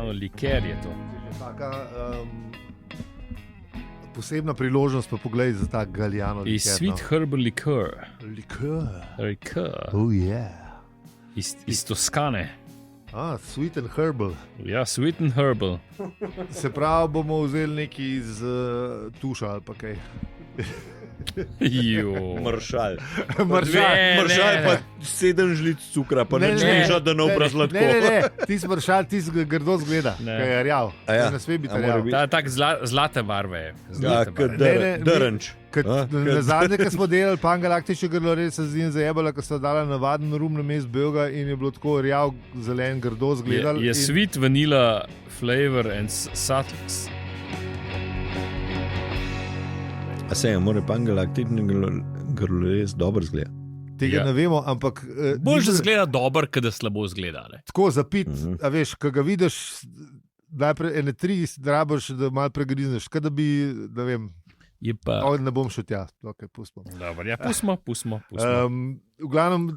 Galijano liker je to. Taka posebna priložnost, pa poglej za ta Galijano liker. Sweet herbal liqueur. Liqueur. Oh yeah. Iz Toskane. Sweet and herbal. Ja, sweet and herbal. Se pravi, bomo vzeli neki iz tuša ali pa kaj. Maršal. Maršal pa 7 žlic cukra, pa ne žliča, da ne obrazlatko. Ne, ti si maršal, ti si grdo zgleda, kaj je rjav. Ne sme biti rjav. Tak zlate barve je. Drnč. Na zadnje, ko smo delali Pangalaktične grlore, se z njim zajebala, ko so dala navaden rum na mest belga in je bilo tako rjav, zelen, grdo zgledal. Je sweet vanilla flavor and subtle. A se je, mora Pangalaktične grlore dobro zgleda. Tega ne vemo, ampak... Bolj že zgleda dobro, kada slabo zgleda. Tako zapit, a veš, ko ga vidiš, najprej ene 3 drabaš, da malo pregrizneš, kada bi, da vem... Ne bom šel tja, okay, pustimo. Dobar, ja, pustimo. V glavnem,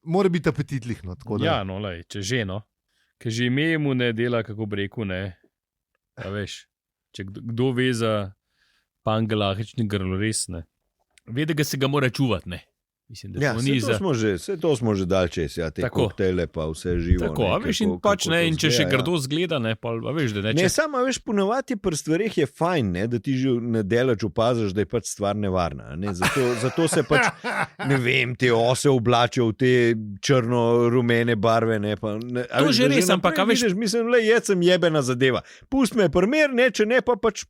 mora biti apetitlih. No, ja, no, lej, če že, no. Ker že ime mu ne dela, kako bi rekel, ne. A veš, če kdo ve za Pangalaktične grlore, ne. Ve, da se ga mora čuvati, ne. Mislim, da to smo že dal čez, ja, te koktejle pa vse živo. Tako, a veš, in če še grdo zgleda, ne, pa veš, da ne. Ne, samo, veš, ponovati pri stvarih je fajn, ne, da ti že nedelač opaziš, da je pač stvar nevarna, ne, zato se pač, ne vem, te ose oblačijo v te črno-rumene barve, ne, pa... To že res, ampak, a veš... Mislim, le, sem jebena zadeva. Pust me primer, ne, če ne, pa pač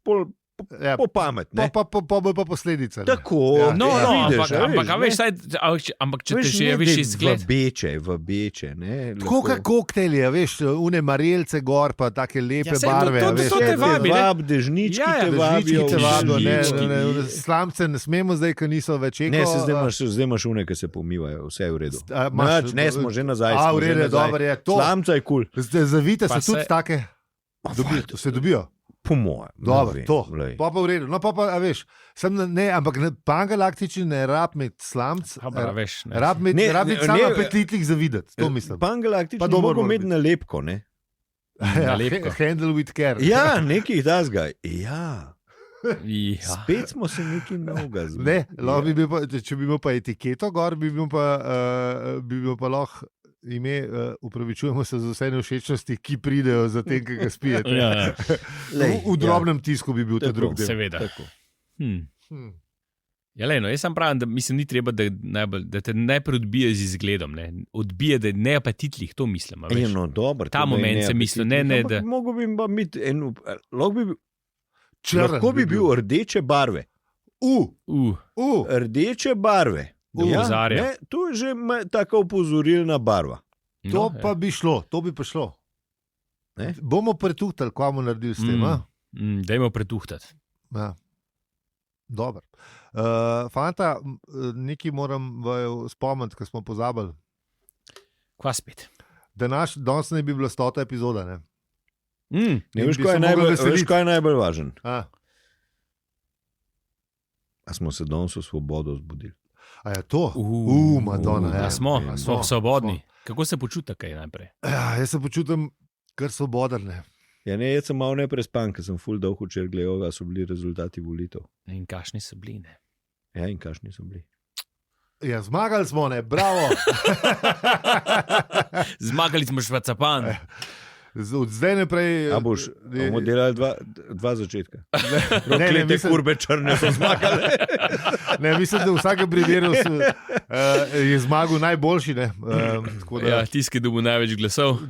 po pamet, ne? Pa bo pa posledica. Tako, ampak veš, če te že viš izgled. V beče, ne? Tako kot koktejli, veš, une marilce gor, pa take lepe barve. To te vabi, ne? Dežnički te vabijo. Slamce ne smemo zdaj, ker niso več eko. Ne, zdaj imaš une, ki se pomivajo, vse je v redu. Ne, smo že nazaj. V redu, dobro je to. Slamca je kul. Zavite se tudi take, se dobijo. Po mojem. Dobro, to. Pa v redu. No, pa, a veš, ne, ampak Pangalaktični ne rab med slamc, rab med samo apetitlih za videti, to mislim. Pangalaktični mogo imeti nalepko, ne? Handle with care. Ja, nekih dazga. Ja. Spet smo se nekaj novega zbili. Če bi imel pa etiketo gor, bi bil pa lahko ime, upravičujemo se za vse nevšečnosti, ki pridejo za tem, ki ga spijete. V drobnem tisku bi bil ta drug del. Seveda. Ja, lej, no, jaz sem pravim, da mislim, ni treba, da te najprej odbije z izgledom. Ne? Odbije, da je neapetitlih, to mislim. No, dobro. Ta moment se misli, ne, da... Mogo bi pa imeti lahko bi bil rdeče barve. Rdeče barve. To je že tako opozorilna barva. To pa bi šlo, to bi pa šlo. Bomo pretuhtali, kaj bomo naredili s tem. Dajmo pretuhtati. Ja. Dobro. Fanta, nekaj moram spomniti, ko smo pozabili. Kva spet? Danes ne bi bila 100. epizoda, ne? Veš, kaj je najbolj važen? A smo se danes v svobodo zbudili. A je to? Madonna. Ja. Smo svobodni. Kako se počuta kaj najprej? Jaz se počutim kar svoboden. Ja, ne, jaz sem malo neprespan, ker sem ful dolgo včeraj gledal, da so bili rezultati volitev. In kakšni so bili, ne? Ja, in kakšni so bili. Ja, zmagali smo, ne, bravo. Zmagali smo Švacapan. Od zdaj naprej... A bomo delali dva začetka. Proklete kurbe črne so zmagali. Ne, mislim, da v vsakem primeru je zmagal najboljši. Tisti, ki dobil največ glasov.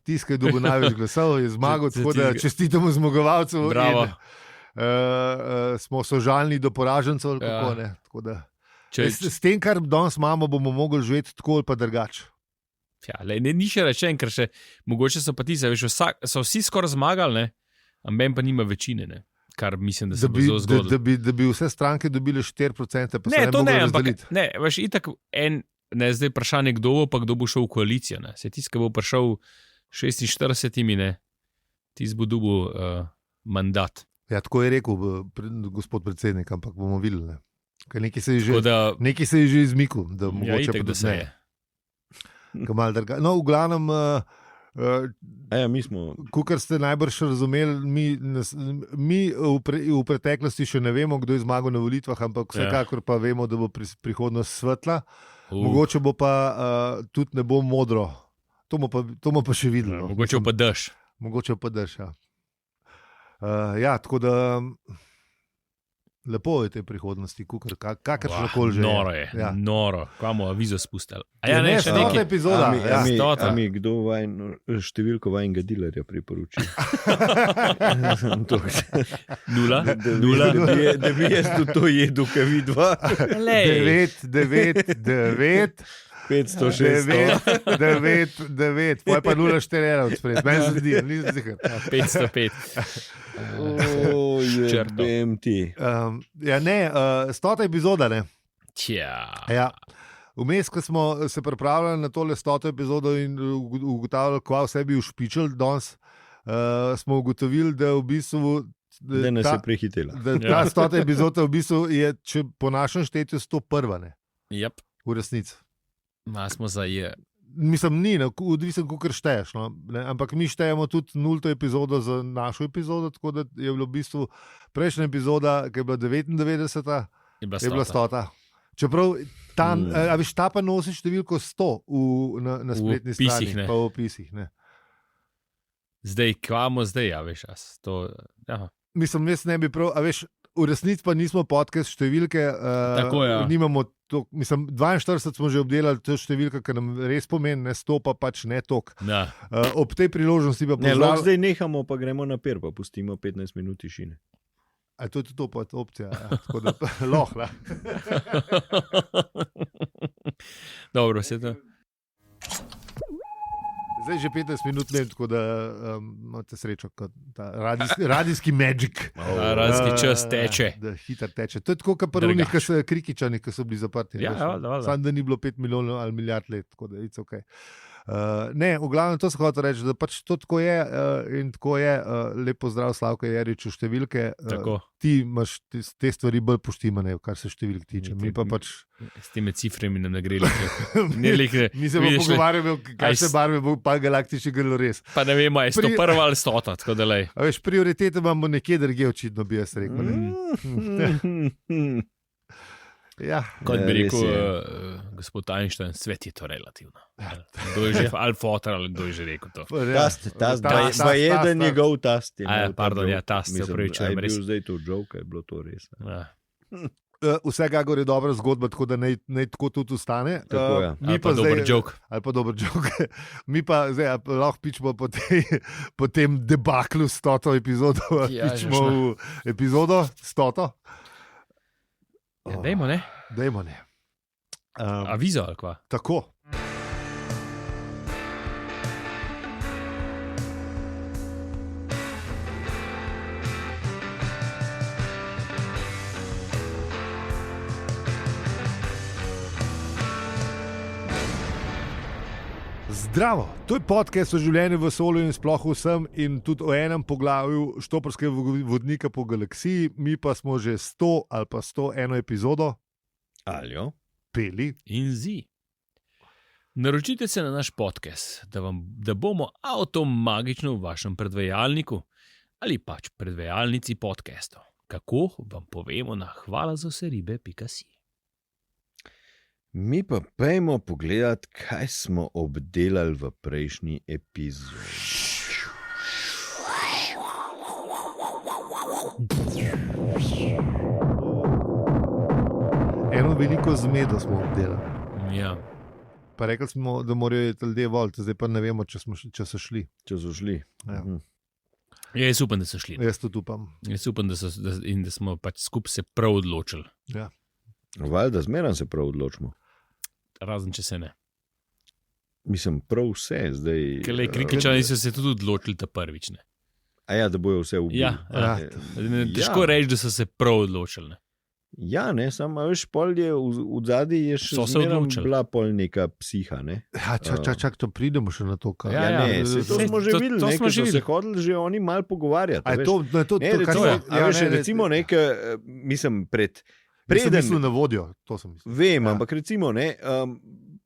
Tisti, ki dobil največ glasov, je zmagal, tako da čestitamo zmagovalcu. Bravo. Smo sožalni do poražencev. S tem, kar danes imamo, bomo mogli živeti tako ali pa drugače. Ja, ni še rečen, ker še mogoče so pa ti, so vsi skoraj zmagali, ne? A men pa nima večine, ne? Kar mislim, da se bo zelo zgodilo. Da bi vse stranke dobile 4%, pa ne, se ne mogo razdeliti. Ne, veš, itak zdaj vprašanje, kdo bo šel v koalicijo, ne? Se tisti, ki bo prišel 46, ne? Tisti bo dobil mandat. Ja, tako je rekel gospod predsednik, ampak bomo videli, ne? Ker nekaj se je že izmikl, da mogoče pa da se je. No, v glavnem, Mi smo. Kukor ste najbrž razumeli, mi v preteklosti še ne vemo, kdo je zmagal na volitvah, ampak vsekakor pa vemo, da bo prihodnost svetla. Mogoče bo pa tudi ne bo modro. To bomo pa še videli. Mogoče pa dež. Mogoče pa dež, ja. Tako da lepo je te prihodnosti, kakršno koli že. Noro je, noro. Kamo avizo spustili. Še nekaj epizoda. Mi kdo številko vajnega dilerja priporočil? 0? Da bi jaz to jedel, kaj vidva. 9. 506. 9. Poj pa 0,4 odspred. Meni se zdi, nisem zihar. 505. Črtem ti. 100. epizoda, ne? Tja. Vmes, ko smo se pripravljali na tole 100. epizodo in ugotavljali, kva vse bi ušpičili danes, smo ugotovili, da v bistvu da nas je prehitela. Da ta 100. epizoda v bistvu je, če po našem štetju, 101. Ne? Yep. V resnici. Smo za je. Mislim, ni, odvisen, kako šteješ. No? Ampak mi štejemo tudi 0. epizodo za našo epizodo, tako da je bilo v bistvu prejšnja epizoda, ki je bila 99. je bila 100. Čeprav ta pa nosi številko 100 na spletni strani, pa v opisih. Ne? Zdaj, kvamo zdaj, veš, Mislim, jaz ne bi prav, v resnici pa nismo podcast številke, nimamo to, mislim, 42 smo že obdelali, to je številka, ki nam res pomeni, ne 100 pa pač ne tok. Ob tej priložnosti pa pozdravljamo. Zdaj nehamo, pa gremo na per, pa pustimo 15 minut tišine. A to je to pa opcija, tako da lahko. Dobro, se to. Zdaj že 15 minut ne, tako da imate srečo, kot ta radijski magic. Radijski čas teče. Da hiter teče. To je tako, kot prvih krikičani, ki so bili zaprti. Samo da ni bilo 5 milijonov ali milijard let, tako da it's ok. Ne, v glavnem to se hoče reči, da pač to tako je in tako je. Lep pozdrav Slavko Jerič v številke. Ti imaš te stvari bolj poštimane, kar se številk tiče. Mi pa pač s temi ciframi ne nagreli. Mi se bomo pogovarjali, kaj se barve bo pa galaktični grlo res. Pa ne vemo, je 101 ali 100, tako da lej. A veš, prioritete imamo nekje drugje, očitno bi jaz rekel. Kot bi rekel gospod Einstein, svet je to relativno. Kdo je že alfotar ali kdo je že rekel to? Tast, pa jeden njegov tast. Pardon, tast se upravičujem. Je bil zdaj to joke, je bilo to res. Vsekakor je dobra zgodba, tako da naj tako tudi ostane. Ali pa dober joke. Mi pa zdaj lahko pičemo po tem debaklu 100. epizodo. Pičemo v epizodo 100. Dajmo ne. Avizo ali kva? Tako. Zdravo, to je podcast o življenju v vesolju in sploh vsem in tudi o enem poglavju štoparskega vodnika po galaksiji. Mi pa smo že 100 ali pa 101 epizodo peli. In zi. Naročite se na naš podcast, da bomo avtomagično v vašem predvajalniku ali pač predvajalnici podcastov. Kako vam povemo na hvalazavseribe.si. Mi pa pejmo pogledati, kaj smo obdelali v prejšnji epizodi. Eno veliko zmedo smo obdelali. Ja. Pa rekli smo, da morajo ljudje voliti, zdaj pa ne vemo, če so šli. Ja. Jaz upam, da so šli. Jaz tudi upam. Jaz upam, da smo pač skupaj se prav odločili. Ja. Valjda zmeraj se prav odločimo. Razen če se ne. Mislim, prav vse zdaj. Krikičani so se tudi odločili ta prvič. Ne? Da bojo vse ubili. Težko reči, da so se prav odločili. Ne? Ja, ne, samo veš, pol je v zadnji je še bila pol neka psiha. Ne? Čak, to pridemo še na to. To smo že videli, ker so se hodili že oni malo pogovarjati. Recimo nekaj, mislim, Preden na vodjo, to sem mislil. Vem, ampak recimo,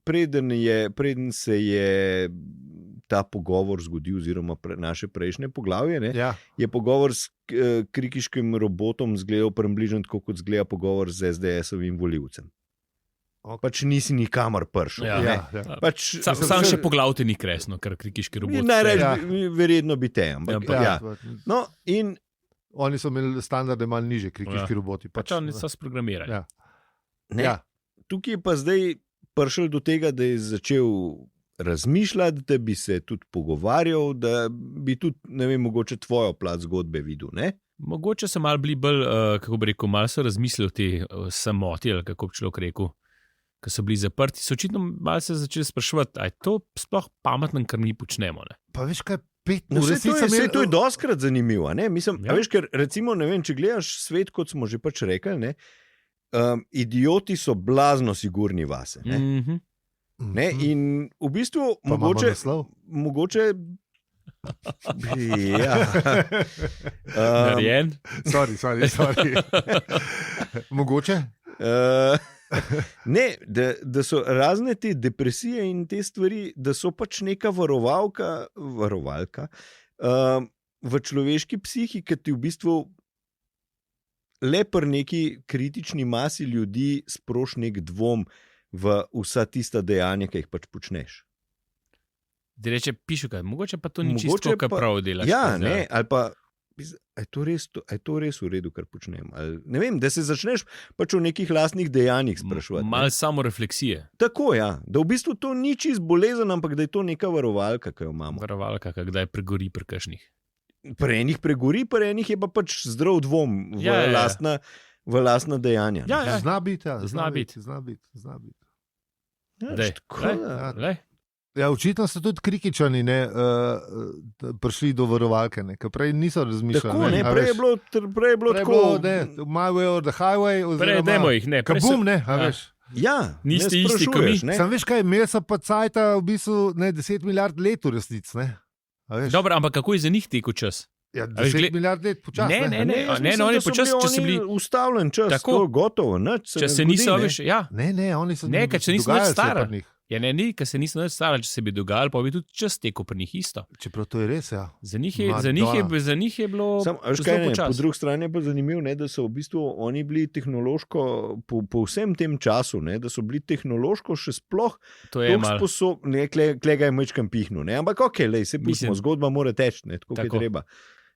preden se je ta pogovor zgodil, oziroma naše prejšnje poglavje, ne, Ja. je pogovor s krikiškim robotom zgledal približno tako, kot zgleda pogovor z SDS-ovim volivcem. Ok. Pač nisi nikamor prišel. Ja. ne. Ja, ja. Pač, Sam še poglavte ni kresno, ker krikiški robot. Najreč, Ja. verjetno bi te. Ampak, Ja, ja. No, in Oni so imeli standarde malo niže, krikiški roboti. Pač oni so sprogramirani. Ja. ne, Ja. tukaj je pa zdaj prišel do tega, da je začel razmišljati, da bi se tudi pogovarjal, da bi tudi, ne vem, mogoče tvojo plat zgodbe videl. Ne? Mogoče so malo bili bolj, kako bi rekel, malo so razmislili o tej samoti, ali kako bi človek rekel, ko so bili zaprti. So očitno malo se začeli spraševati, ali je to sploh pametno, kar mi počnemo. Ne? Pa veš kaj, 5 No, ur, to je doskrat zanimivo. Mislim, Ja. veš, ker recimo, ne vem, če gledaš svet, kot smo že pač rekli, ne, idioti so blazno sigurni vase. Ne? Mhm. Ne, in v bistvu Pa imamo mogoče. naslov. Mogoče ja. Narejen. Sorry. Mogoče? Ne, da so razne te depresije in te stvari, da so pač neka varovalka v človeški psihi, ki ti v bistvu le pri neki kritični masi ljudi sproši nek dvom v vsa tista dejanja, ki jih pač počneš. Da reče, pišu kaj, mogoče pa to ni Mogoče čisto, kar pa- prav delaš. Ja, pa zdaj. ne, ali pa. Je to res v redu, kar počnem? Ali, ne vem, da se začneš pač o nekih lastnih dejanjih sprašovati. Malo samo refleksije. Tako, ja, da v bistvu to ni čist bolezen, ampak da je to neka varovalka, ki jo imamo. Varovalka, kdaj pregori pri kakšnih. Pri enih pregori, pri enih je pa pač zdrav dvom v, Ja, ja, ja. v lastna dejanja. Ja, ja. Zna biti, ja. Zna biti. Zna biti. Ja, Dej, tako, lej, da- lej. Ja, očitno so tudi krikičani prišli do varovalke, ker prej niso razmišljali. Tako, ne, a prej je veš. bilo, prej je bilo Prej je tako. bilo, ne, my way or the highway. Prej dajmo jih, ne. prej Kabum, so- ne, a Ja. veš. Ja, Niste ne isti, kot sprašuješ, mi. ne. Sam veš kaj, imeli so pa cajta v bistvu 10 milijard let v resnici, ne? A veš? Dobro, ampak kako je za njih tekel čas? Ja, A veš, 10 milijard let počasi. Ne, ne, ne. jaz ne, mislim, oni da so počasi, če so bili- ustavljen čas, Tako. tako gotovo, nič Če ne se zgodi, niso, ne. veš, ja. Ne, oni so Ne, ker če niso dogajalo nič se je stara. pri njih. Ja, ne, ker se niso več stara, če se bi dogajalo, pa bi tudi čas tekel pri njih isto. Čeprav to je res, ja. Za njih je, Madonna. za njih je bilo Sam, a veš zelo kaj, ne, po počasi. drugi strani je pa zanimivo, ne, da so v bistvu oni bili tehnološko, po vsem tem času, ne, da so bili tehnološko še sploh To je malo. sposobni, kle ga je mečkam pihnil, ne, ampak ok, lej, se pustimo, Mislim- zgodba mora teči, ne, tako, Tako. kot je treba.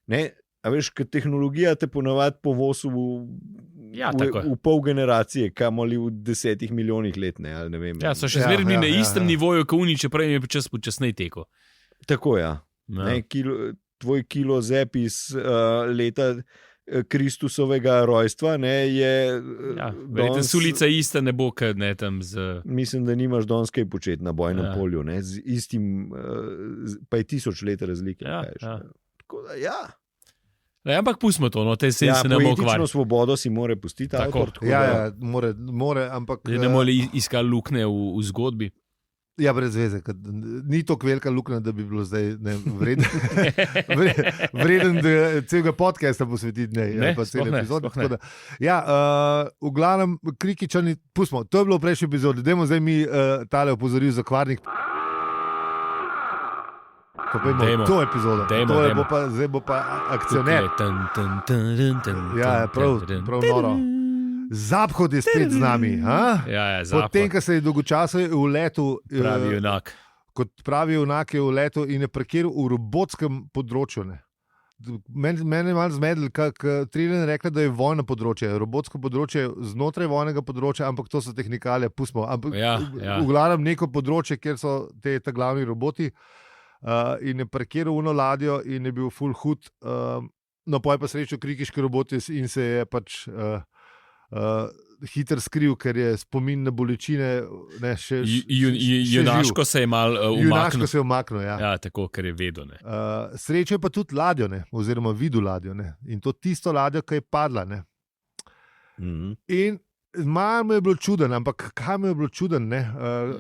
Ne, a veš, ker tehnologija te ponavadi povozi Ja, tako je. v pol generacije, kamoli v 10 milijonih let, ne, ali ne vem. Ja, so še Ja, zmeraj bili ja, na ja, istem ja. nivoju, kot oni, čeprav jim je čas počasneje tekel. Tako, ja. Ja. Ne, tvoj kilo zep iz leta Kristusovega rojstva ne, je. Ja, verjetno sulica ista ne bo, kad ne tam z. Mislim, da nimaš danes kaj početi na bojnem Ja. polju, ne, z istim, pa je 1000 let razlike. Ja, kaj veš, ja. ne. Tako da, ja. Ne, ampak pustimo to, no, te se Ja, se ne bomo poetično ukvarjali. svobodo si mora pustiti. Tako. Avtor, tako Ja, da- ja, more, ampak. Da ne bomo iskali luknje v zgodbi. Ja, brez veze, ker ni tako velika luknja, da bi bilo zdaj vreden, vreden celega podcasta posvetiti. Ne, sploh ne, epizode. sploh ne. Da, ja, v glavnem, krikičani, pustimo, to je bilo v prejšnji epizodi, dajmo zdaj mi tale opozoril za kvarnik. Dajmo. To epizodo. Dajmo, Tole dajmo. bo pa, zdaj bo pa akcioner. Ja, prav noro. Zaphod je spet z nami. Ha? Ja, Potem, ko se je dolgočasno v letu, pravi junak. kot pravi junak, je v letu in je parkiral v robotskem področju. Ne. Mene je malo zmedel, ker Trillen je rekla, da je vojno področje, robotsko področje je znotraj vojnega področja, ampak to so tehnikalije, pustimo. Ampak Ja, ja. v glavnem neko področje, kjer so ta glavni roboti. In je parkiral uno ladjo in je bil full hud. No, pa je pa srečo krikiški roboti in se je pač hitro skril, ker je spomin na bolečine. Ne, še Junaško se je mal Junaško umaknil. se je umaknil. Ja. Ja, tako, ker je vedel. Ne. Srečo je pa tudi ladjo, ne, oziroma videl ladjo. Ne, in to tisto ladjo, ki je padla. Ne. Mhm. In malo mi je bilo čuden, ampak kaj mi je bilo čuden? Ne,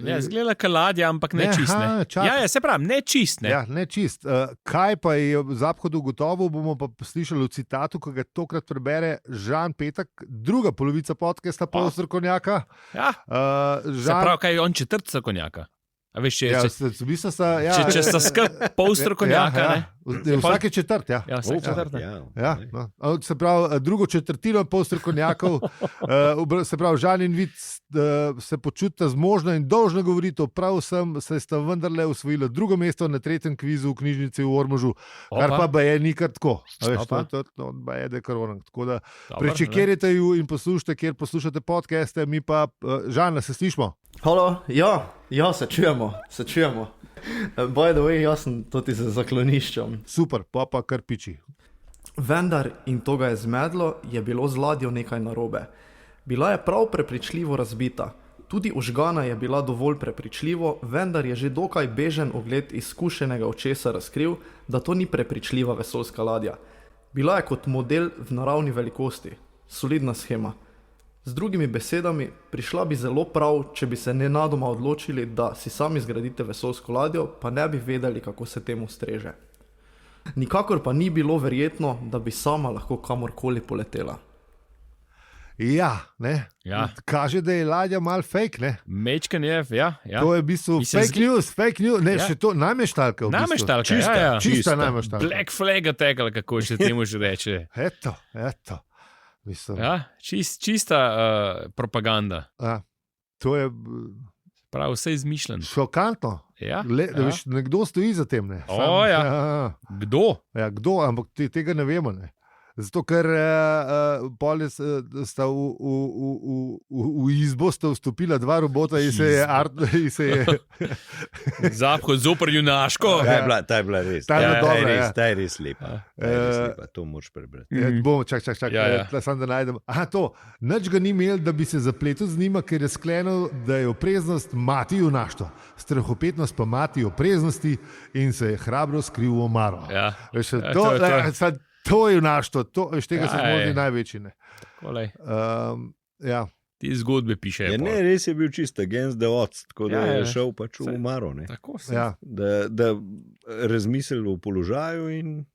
Ja, zgleda kot ladja, ampak ne Ne, čist. aha, Ne. čakaj. Ja, se pravi, ne čist. Ne. Ja, ne čist. Kaj pa je v Zaphodu gotovo, bomo pa slišali v citatu, ki ga tokrat prebere Žan Petek, druga polovica podcasta, pol strokovnjaka. Ja. Se Žan, pravi, kaj je on četrt strokovnjaka. A veš, v bistvu sta, če sta skupaj pol strokovnjaka, ne? Vsake četrt, ja. Ja, vsak četrt. Ja, no. Se pravi, drugo četrtino pol strokovnjakov, se pravi, Žan in Vid se počutita zmožna in dolžna govoriti o prav vsem, saj sta vendarle osvojila drugo mesto na 3. kvizu v knjižnici v Ormožu, kar pa je nikar tako. Veš, to je dekorovano. Tako da prečekirajte ju in poslušajte, kjer poslušate podcaste, mi pa, Žan, se slišmo? Halo, ja, se čujemo. By the way, jaz sem tudi za zakloniščem. Super, pa kar piči. Vendar, in to ga je zmedlo, je bilo z ladjo nekaj narobe. Bila je prav prepričljivo razbita. Tudi ožgana je bila dovolj prepričljivo, vendar je že dokaj bežen ogled izkušenega očesa razkril, da to ni prepričljiva vesoljska ladja. Bila je kot model v naravni velikosti. Solidna shema. Z drugimi besedami, prišla bi zelo prav, če bi se nenadoma odločili, da si sami zgradite vesoljsko ladjo, pa ne bi vedeli, kako se temu streže. Nikakor pa ni bilo verjetno, da bi sama lahko kamorkoli poletela. Ja, ne. Ja. Kaže, da je ladja mal fake, ne. Mečken je, ja. To je v bistvu fake news, ne, še to nameštalka v bistvu. Nameštalka, čista nameštalka. Black flag attack, ali kako še temu že reče. Eto. Mislim. Ja, čista propaganda. Ja, to je prav vse izmišljeno. Šokantno. Ja, Veš, nekdo stoji za tem. Ne. Kdo? Ja, kdo, ampak tega ne vemo. Ne. Zato, ker sta v izbo sta vstopila dva robota in se je Zapad zoper junaško. Ta je bila res. Ta je res lepa. To moraš prebrati. Čak. Samo da najdem. To. Nič ga ni imel, da bi se zapletel z njima, ker je sklenil, da je opreznost mati junaštvo. Strahopetnost pa mati opreznosti in se je hrabro skril v omaro. Ja. To je junaštvo, iz tega se zmožni največji. Ja. Ti zgodbe pišejo. Ne, res je bil čist against the odds, tako da je šel pač v omaro. Da razmislil o položaju in...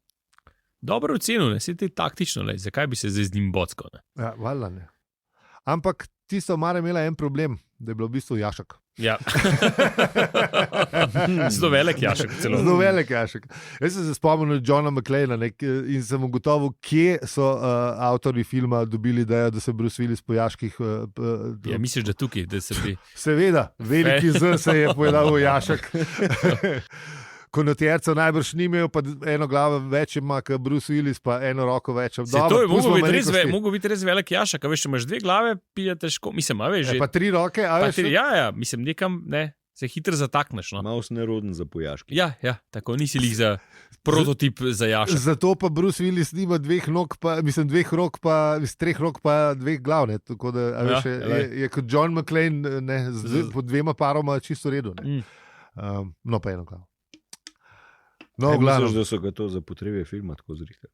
Dobro ocenil, si ti taktično, zakaj bi se zdaj z njim bockal. Ja, valjda ne. Ampak tisto omara imela en problem, da je bilo v bistvu jašek. Ja. Zelo velik jašek. Zelo velik jašek. Jaz sem se spomnil Johna McClana in sem ugotovil, kje so avtorji filma dobili idejo, da se Bruce Willis po jaških... Ja, misliš, da tukaj, da se bi... Seveda, veliki Z se je pojedal v jašek. Konotercev najbrž ni imel, pa eno glavo več ima, kot Bruce Willis, pa eno roko več. To je mogel biti res velik jašek, a veš, če imaš dve glave, pije težko, mislim, a veš. Pa tri roke, a veš. Ja, mislim, nekam, ne, se hitro zatakneš. Malo si neroden za pojaški. Ja, tako nisi lih za prototip za jašek. Zato pa Bruce Willis nima dveh rok, pa treh rok, pa dveh glav, ne, tako da, a veš, je kot John McClane, ne, pod dvema paroma čisto redu, ne. No, pa eno glavo. No, misliš, da so ga to za potrebe filma tako zrihali?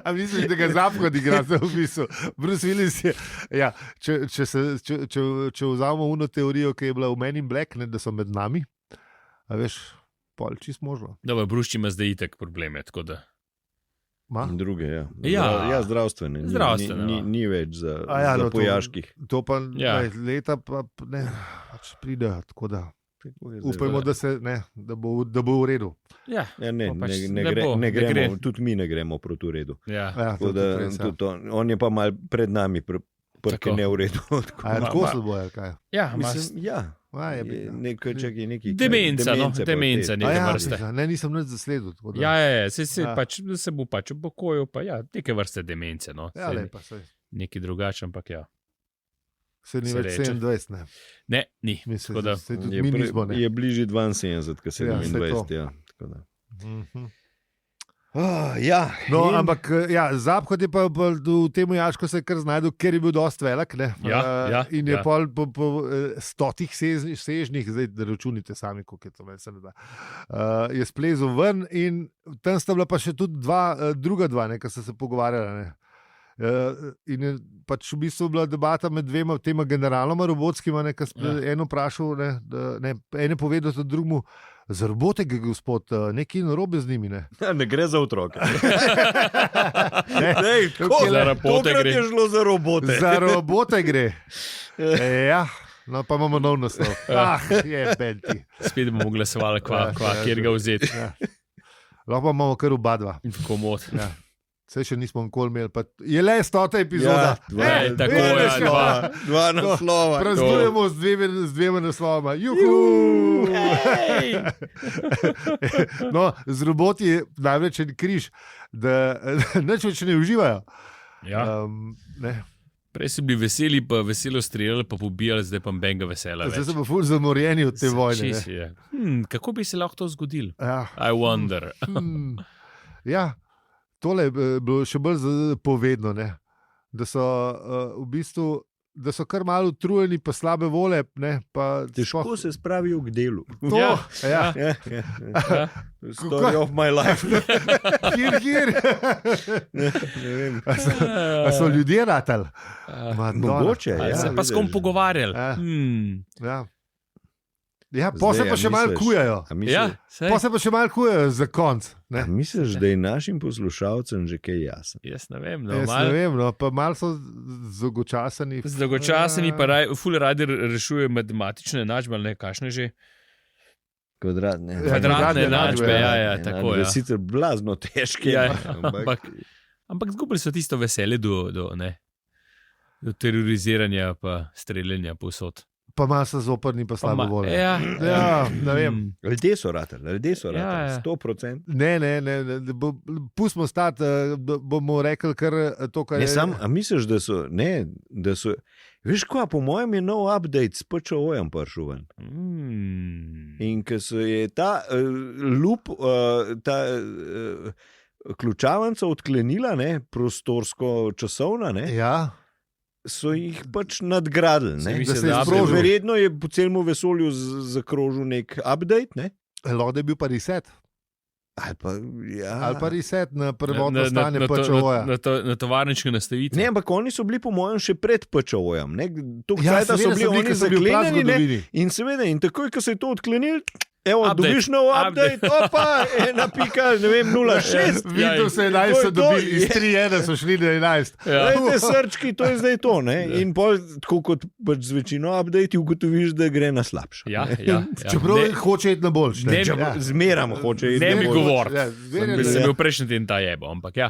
A misliš, da ga Zapad igra v bistvu? Bruce Willis je... Ja, če vzamemo uno teorijo, ki je bila v Men in Black, ne, da so med nami, a veš, pol čist možno. Dobro, Bruce ima zdaj itak probleme, tako da... Druge, ja. Zdravstvene. Ni več za pojaških. To pa leta pa ne, pač pridejo, tako da... Upajmo, da bo v redu. Ja, ne gremo, tudi mi ne gremo proti redu. On je pa mal pred nami, prki ne v redu. Tako se bo, kaj? Demenca neke vrste. Ne, nisem nič zasledil. Se bo pač upokojil, pa neke vrste demence. Nekaj drugače, ampak ja. Se ni več 27, ne? Ne, ni. Je bližji 72, kot 27, No, ampak Zapad je pa v tem jašku se kar znajdel, ker je bil dost velik, ne? In je pol po 100 sežnih, zdaj da računite sami, koliko je to meni se ne da, je splezel ven in tam sta bila pa še tudi druga dva, ki so se pogovarjala, ne? In je pač v bistvu bila debata med dvema tema generaloma robotskima, eno vprašal, en je povedal drugemu, za robote, gospod, nekaj narobe z njimi, ne? Ne gre za otroke. Za robote gre. Je šlo za robote. Za robote gre. Ja, No, pa imamo nov naslov. Je benti. Spet bomo glasovali, kjer ga vzeti. Ja. Lahko pa imamo kar oba dva. Komod. Ja. Vse še nismo nikoli imeli. Je le 100. epizoda. Dva naslova. Praznujemo z dvema naslovama. Juhu! No, z roboti je največ en križ, da nič več ne uživajo. Ja. Ne. Prej so bili veseli, pa veselo streljali, pa pobijali, zdaj pa benga vesela. Zdaj so pa ful zamorjeni od te vojne. Kako bi se lahko to zgodilo? Ja. I wonder. Ja. Tole je bilo še bolj povedno, ne? Da so v bistvu, da so kar malo utrujeni, pa slabe vole. Težko se spravijo k delu. Ja. Story of my life. Kjer. A so ljudje ratali? Mogoče, ja. Se pa s kom pogovarjali. Ja. Ja, pa se pa še malo kujajo. Pa se pa še malo kujajo za konc. Misliš, da je našim poslušalcem že kaj jasen? Jaz ne vem. Ne vem, pa malo so zdolgočaseni. Zdolgočaseni pa ful radi rešujejo matematične enačbe, ali ne, kakšne že? Kvadratne enačbe, ja, tako je. Sicer blazno težke. Ampak zgubili so tisto veselje do teroriziranja pa streljanja povsod. Pa malo so zoprni, pa slabo volje. Ja, ne vem. Ljudje so ratali, 100%. Ne, pustimo stati, bomo rekli kar to, kar je. A misliš, da so, veš kva, po mojem je nov update s PČO-jem prišel ven. In ko se je ta loop, ta ključavnica odklenila, ne, prostorsko časovna, ne. Ja. So jih pač nadgradili. Verjetno je po celem vesolju zakrožil nek update. Ne? Lahko je bil pa reset. Ali pa reset na prvotno stanje PČO-ja. Na tovarniške nastavitve. Ne, ampak oni so bili po mojem še pred PČO-jem. So bili oni zaklenjeni. In seveda, in takoj, ko se je to odklenil, dobiš nov update, opa, 1.06. Windows 11 so dobili, iz 3.1 so šli na 11. Te srčki, to je zdaj to. In tako kot pač z večino update ugotoviš, da gre na slabše. Čeprav hoče iti na boljše. Zmeram hoče iti na boljše. Ne mi govori. Sem bil prejšnji teden ta jebo, ampak ja.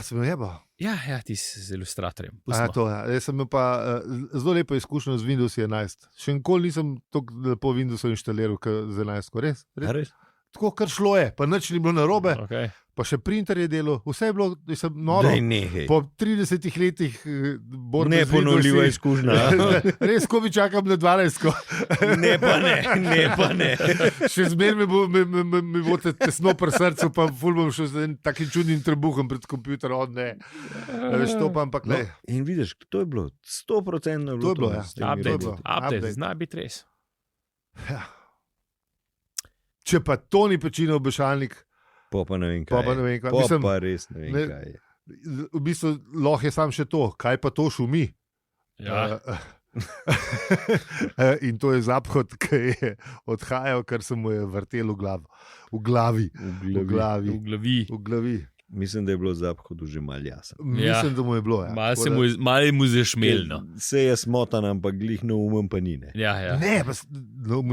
Sem jebo. Ja, ti si z ilustratorjem. Jaz sem imel pa zelo lepo izkušnjo z Windows 11. Še nikoli nisem tako lepo Windowsov inštaliral z 11. Res? Tako, kar šlo je, pa nič ni bilo narobe. Okay. Pa še printer je delal, vse je bilo noro. Po 30 letih neponovljiva izkušnja. Res, ko mi čakam na 12. Ne pa ne. Še zmeraj mi bo tesno pri srcu, pa ful bom šel z takim čudnim trebuhom pred kompjuterom. Veš to pa, ampak ne. In vidiš, to je bilo 100% to je bilo. Update, zna biti res. Ja. Če pa to ni Pečinov obešalnik, pa ne vem kaj. Pa res ne vem kaj. V bistvu lahko je sam še to, kaj pa to šumi. Ja. In to je zaphod, ki je odhajal, kar se mu je vrtel v glavi. Mislim, da je bilo zaphod že malo jasen. Mislim, da mu je bilo. Ja. Malo mu zašmelno. Se je smotan, ampak glih neumen pa ni. Ja. Ne,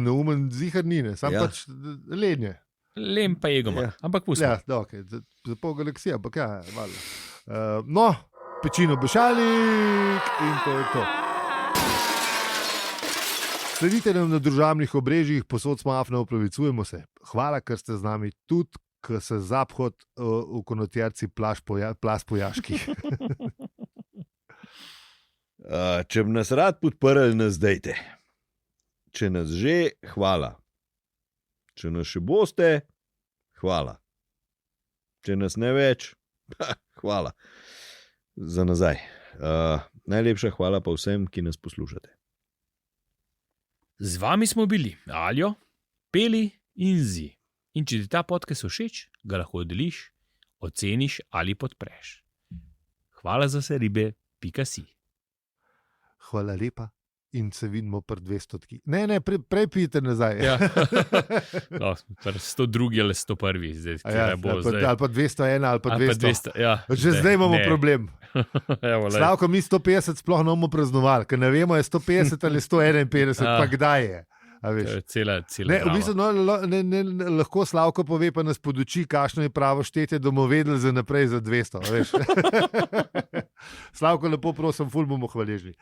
neumen zihar ni, sam pač lenje. Lem pa je goma, ampak pustimo. Ja, okay. Za pol galaksije, ampak ja, malo. No, Pečino obešalnik in to je to. Sledite nam na družabnih obrežjih, posod smo afne, opravicujemo se. Hvala, ker ste z nami tudi, ko se zaphod v konotjerci plas pojaški. Če bi nas rad podprli, nas dejte. Če nas že, hvala. Če nas še boste, hvala. Če nas ne več, hvala. Za nazaj. Najlepša hvala pa vsem, ki nas poslušate. Z vami smo bili Aljo, Peli in Zi. In če ti ta podcast všeč, ga lahko deliš, oceniš ali podpreš. Hvala za vse ribe, .si. Hvala lepa in se vidimo pri 200. Ne, prej pijete nazaj. Ja. No, 102 ali 101, zdaj, ali pa 201 ali pa 200. Ja, že zdaj imamo problem. Evo, Slavko, mi 150 sploh ne bomo praznovali, ker ne vemo, je 150 ali 151, pa kdaj je. Cela ne, v bistvu, lahko Slavko pove, pa nas poduči, kakšno je pravo štetje, da bomo vedeli za naprej za 200. Slavko, lepo prosim, ful bomo hvaležni.